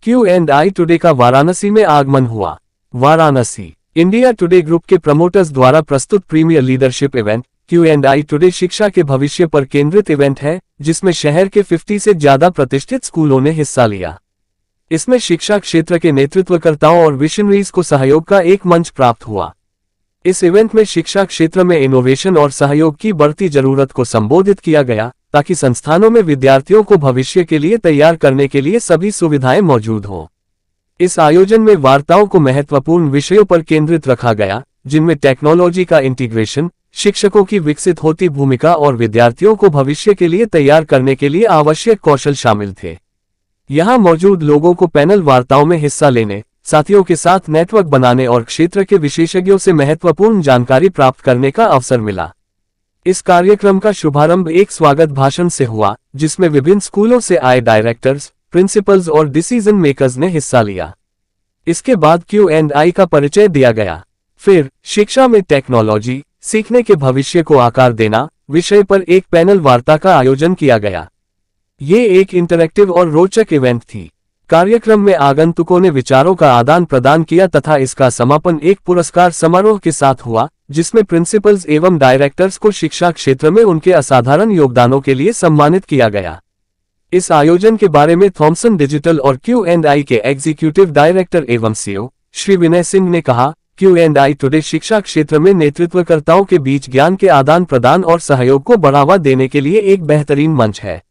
Q&I today का वाराणसी में आगमन हुआ। वाराणसी इंडिया टुडे ग्रुप के प्रमोटर्स द्वारा प्रस्तुत premiere leadership event Q&I today शिक्षा के भविष्य पर केंद्रित इवेंट है, जिसमें शहर के 50 से ज्यादा प्रतिष्ठित स्कूलों ने हिस्सा लिया। इसमें शिक्षा क्षेत्र के नेतृत्वकर्ताओं और विशनरीज को सहयोग का एक मंच प्राप्त हुआ। इस इवेंट में शिक्षा क्षेत्र में इनोवेशन और सहयोग की बढ़ती जरूरत को संबोधित किया गया, ताकि संस्थानों में विद्यार्थियों को भविष्य के लिए तैयार करने के लिए सभी सुविधाएं मौजूद हों। इस आयोजन में वार्ताओं को महत्वपूर्ण विषयों पर केंद्रित रखा गया, जिनमें टेक्नोलॉजी का इंटीग्रेशन, शिक्षकों की विकसित होती भूमिका और विद्यार्थियों को भविष्य के लिए तैयार करने के लिए आवश्यक कौशल शामिल थे। यहां मौजूद लोगों को पैनल वार्ताओं में हिस्सा लेने, साथियों के साथ नेटवर्क बनाने और क्षेत्र के विशेषज्ञों से महत्वपूर्ण जानकारी प्राप्त करने का अवसर मिला। इस कार्यक्रम का शुभारंभ एक स्वागत भाषण से हुआ, जिसमें विभिन्न स्कूलों से आए डायरेक्टर्स, प्रिंसिपल्स और डिसीजन मेकर्स ने हिस्सा लिया। इसके बाद Q&I का परिचय दिया गया। फिर शिक्षा में टेक्नोलॉजी, सीखने के भविष्य को आकार देना विषय पर एक पैनल वार्ता का आयोजन किया गया। ये एक इंटरैक्टिव और रोचक इवेंट थी। कार्यक्रम में आगंतुकों ने विचारों का आदान प्रदान किया तथा इसका समापन एक पुरस्कार समारोह के साथ हुआ, जिसमें प्रिंसिपल्स एवं डायरेक्टर्स को शिक्षा क्षेत्र में उनके असाधारण योगदानों के लिए सम्मानित किया गया। इस आयोजन के बारे में थॉमसन डिजिटल और Q&I के एग्जीक्यूटिव डायरेक्टर एवं CEO श्री विनय सिंह ने कहा, Q&I टुडे शिक्षा क्षेत्र में नेतृत्वकर्ताओं के बीच ज्ञान के आदान प्रदान और सहयोग को बढ़ावा देने के लिए एक बेहतरीन मंच है।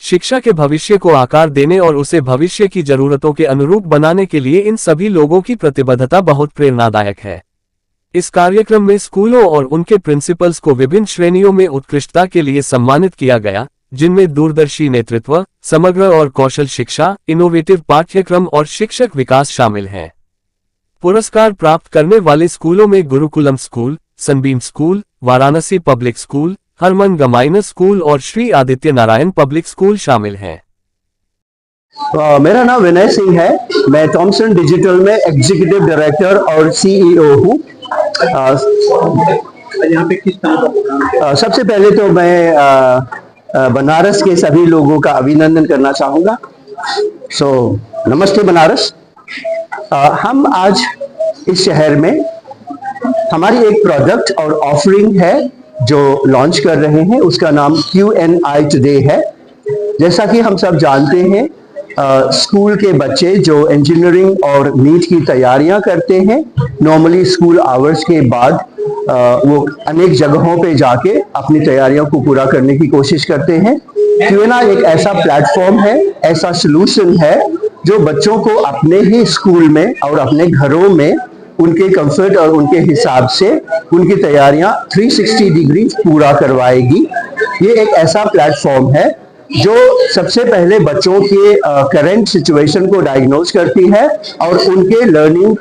शिक्षा के भविष्य को आकार देने और उसे भविष्य की जरूरतों के अनुरूप बनाने के लिए इन सभी लोगों की प्रतिबद्धता बहुत प्रेरणादायक है। इस कार्यक्रम में स्कूलों और उनके प्रिंसिपल्स को विभिन्न श्रेणियों में उत्कृष्टता के लिए सम्मानित किया गया, जिनमें दूरदर्शी नेतृत्व, समग्र और कौशल शिक्षा, इनोवेटिव पाठ्यक्रम और शिक्षक विकास शामिल हैं। पुरस्कार प्राप्त करने वाले स्कूलों में Gurukulam school, Sunbeam school, Varanasi public school, Hermann Gmeiner school और श्री आदित्य नारायण पब्लिक स्कूल शामिल हैं। मेरा नाम विनय सिंह है। मैं थॉमसन डिजिटल में एग्जीक्यूटिव डायरेक्टर और CEO हूँ। यहाँ पे किस तरह का प्रोग्राम? सबसे पहले तो मैं बनारस के सभी लोगों का अभिनंदन करना चाहूँगा। नमस्ते बनारस। हम आज इस शहर में हमारी एक प्रोडक्ट और ऑफरिंग है जो लॉन्च कर रहे हैं, उसका नाम Q&I टुडे है। जैसा कि हम सब जानते हैं, स्कूल के बच्चे जो इंजीनियरिंग और नीट की तैयारियां करते हैं, नॉर्मली स्कूल आवर्स के बाद वो अनेक जगहों पे जाके अपनी तैयारियों को पूरा करने की कोशिश करते हैं। Q&I एक ऐसा प्लेटफॉर्म है, ऐसा सलूशन है जो बच्चों को अपने ही स्कूल में और अपने घरों में उनके कंफर्ट और उनके हिसाब से उनकी तैयारियां 360 डिग्री पूरा करवाएगी। ये एक ऐसा प्लेटफॉर्म है जो सबसे पहले बच्चों के करंट सिचुएशन को डायग्नोज करती है और उनके लर्निंग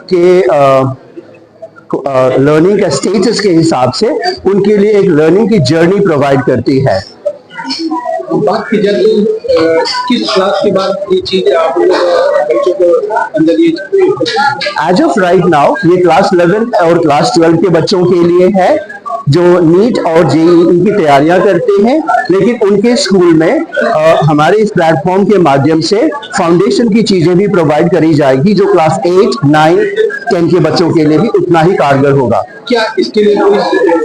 का स्टेटस के हिसाब से उनके लिए एक लर्निंग की जर्नी प्रोवाइड करती है। बात की जाए किस क्लास के बाद ये चीज आप बच्चों को अंदर ये एज ऑफ राइट नाउ ये क्लास 11 और क्लास 12 के बच्चों के लिए है जो नीट और JEE की तैयारियां करते हैं, लेकिन उनके स्कूल में हमारे इस प्लेटफॉर्म के माध्यम से फाउंडेशन की चीजें भी प्रोवाइड करी जाएगी, जो क्लास 8, 9, 10 के बच्चों के लिए भी उतना ही कारगर होगा। क्या इसके लिए कोई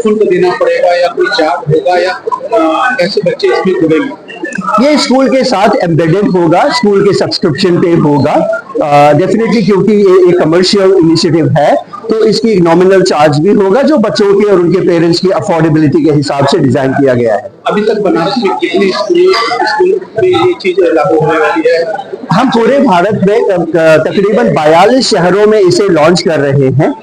शुल्क देना पड़ेगा या कोई चार्ज होगा या कैसे बच्चे इसमें जुड़ेंगे? ये स्कूल के साथ एम्बेडेड होगा, स्कूल के सब्सक्रिप्शन पे होगा डेफिनेटली, क्योंकि ये एक कमर्शियल इनिशिएटिव है तो इसकी नॉमिनल चार्ज भी होगा जो बच्चों के और उनके पेरेंट्स की अफोर्डेबिलिटी के हिसाब से डिजाइन किया गया है। अभी तक बनारस में कितने स्कूल में ये चीज लागू होने वाली है? हम पूरे भारत में तकरीबन 42 शहरों में इसे लॉन्च कर रहे हैं।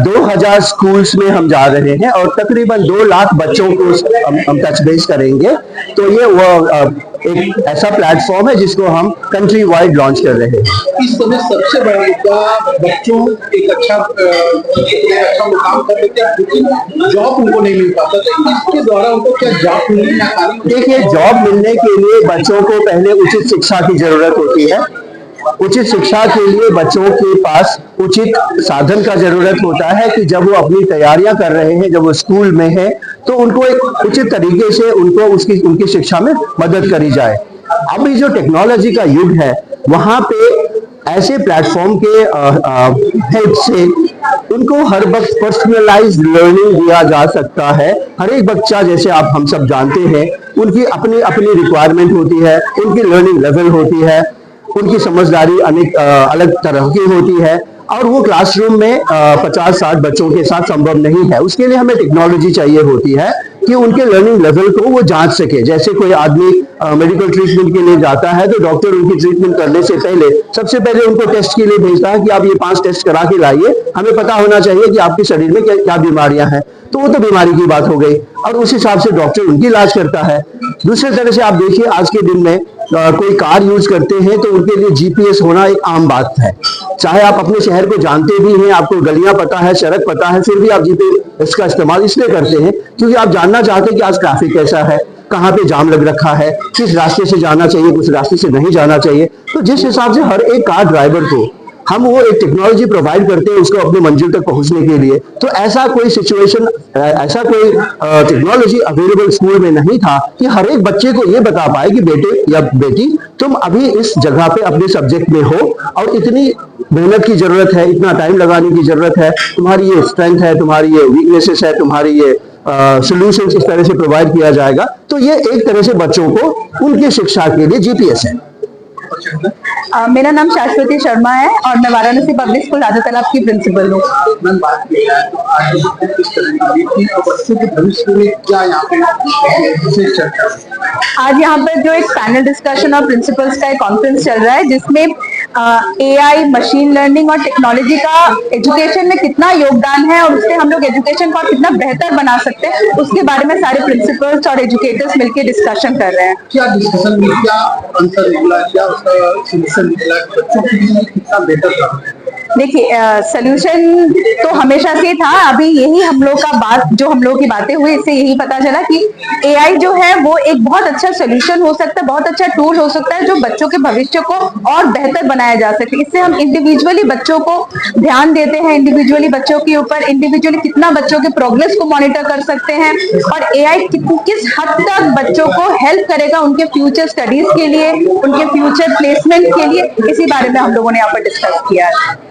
2000 स्कूल्स में हम जा रहे हैं और तकरीबन 2 लाख बच्चों को हम टच बेस करेंगे। तो ये वो एक ऐसा प्लेटफॉर्म है जिसको हम कंट्री वाइड लॉन्च कर रहे हैं। इस समय सबसे बड़ा मुद्दा बच्चों एक अच्छा मुकाम कर लेते हैं, लेकिन जॉब उनको नहीं मिल पाता। तो इसके द्वारा उनको क्या जॉब मिलने? देखिए, जॉब मिलने के लिए बच्चों को पहले उचित शिक्षा की जरूरत होती है। उचित शिक्षा के लिए बच्चों के पास उचित साधन का जरूरत होता है कि जब वो अपनी तैयारियां कर रहे हैं, जब वो स्कूल में है, तो उनको एक उचित तरीके से उनकी शिक्षा में मदद करी जाए। अभी जो टेक्नोलॉजी का युग है, वहां पे ऐसे प्लेटफॉर्म के हेल्प से उनको हर वक्त पर्सनलाइज्ड लर्निंग दिया जा सकता है। हर एक बच्चा, जैसे आप हम सब जानते हैं, उनकी अपनी अपनी रिक्वायरमेंट होती है, उनकी लर्निंग लेवल होती है, उनकी समझदारी अनेक अलग तरह की होती है, और वो क्लासरूम में 50-60 बच्चों के साथ संभव नहीं है। उसके लिए हमें टेक्नोलॉजी चाहिए होती है कि उनके लर्निंग लेवल को वो जांच सके। जैसे कोई आदमी मेडिकल ट्रीटमेंट के लिए जाता है तो डॉक्टर उनकी ट्रीटमेंट करने से पहले सबसे पहले उनको टेस्ट के लिए भेजता है कि आप ये 5 टेस्ट करा के लाइए, हमें पता होना चाहिए कि आपके शरीर में क्या बीमारियां हैं। तो वो तो बीमारी की बात हो गई, और उस हिसाब से डॉक्टर उनकी इलाज करता है। दूसरे तरह से आप देखिए, आज के दिन में कोई कार यूज करते हैं तो उनके लिए जीपीएस होना एक आम बात है। चाहे आप अपने शहर को जानते भी हैं, आपको गलियां पता है, सड़क पता है, फिर भी आप जीपीएस का इस्तेमाल इसलिए करते हैं क्योंकि आप जानना चाहते हैं कि आज ट्रैफिक कैसा है, कहाँ पे जाम लग रखा है, किस रास्ते से जाना चाहिए, किस रास्ते से नहीं जाना चाहिए। तो जिस हिसाब से हर एक कार ड्राइवर को हम वो एक टेक्नोलॉजी प्रोवाइड करते हैं उसको अपनी मंजिल तक पहुंचने के लिए, तो ऐसा कोई सिचुएशन, ऐसा कोई टेक्नोलॉजी अवेलेबल स्कूल में नहीं था कि हर एक बच्चे को ये बता पाए कि बेटे या बेटी तुम अभी इस जगह पे अपने सब्जेक्ट में हो और इतनी मेहनत की जरूरत है, इतना टाइम लगाने की जरूरत है, तुम्हारी ये स्ट्रेंथ है, तुम्हारी ये वीकनेसेस है, तुम्हारी ये सॉल्यूशंस इस तरह से प्रोवाइड किया जाएगा। तो ये एक तरह से बच्चों को उनकी शिक्षा के लिए जीपीएस है। मेरा नाम शाश्वती शर्मा है और मैं वाराणसी पब्लिक स्कूल राजा तालाब की प्रिंसिपल हूँ। बात किया है तो आज किस तरह की बच्चों के भविष्य में क्या यहाँ पे विशेष चर्चा? आज यहाँ पर जो एक पैनल डिस्कशन और प्रिंसिपल्स का एक कॉन्फ्रेंस चल रहा है जिसमें एआई, मशीन लर्निंग और टेक्नोलॉजी का एजुकेशन में कितना योगदान है और उससे हम लोग एजुकेशन को कितना बेहतर बना सकते हैं, उसके बारे में सारे प्रिंसिपल्स और एजुकेटर्स मिलकर डिस्कशन कर रहे हैं। क्या डिस्कशन में क्या अंतर निकला, क्या उसका सोल्यूशन निकला, बच्चों के लिए कितना बेहतर था? देखिए, सोल्यूशन तो हमेशा से था, अभी यही हम लोग का बात, जो हम लोग की बातें हुई, इससे यही पता चला कि एआई जो है वो एक बहुत अच्छा सोल्यूशन हो सकता है, बहुत अच्छा टूल हो सकता है जो बच्चों के भविष्य को और बेहतर बनाया जा सके। इससे हम इंडिविजुअली बच्चों को ध्यान देते हैं, इंडिविजुअली बच्चों के ऊपर, इंडिविजुअली कितना बच्चों के प्रोग्रेस को मॉनिटर कर सकते हैं और एआई किस हद तक बच्चों को हेल्प करेगा उनके फ्यूचर स्टडीज के लिए, उनके फ्यूचर प्लेसमेंट के लिए, इसी बारे में हम लोगों ने यहाँ पर डिस्कस किया है।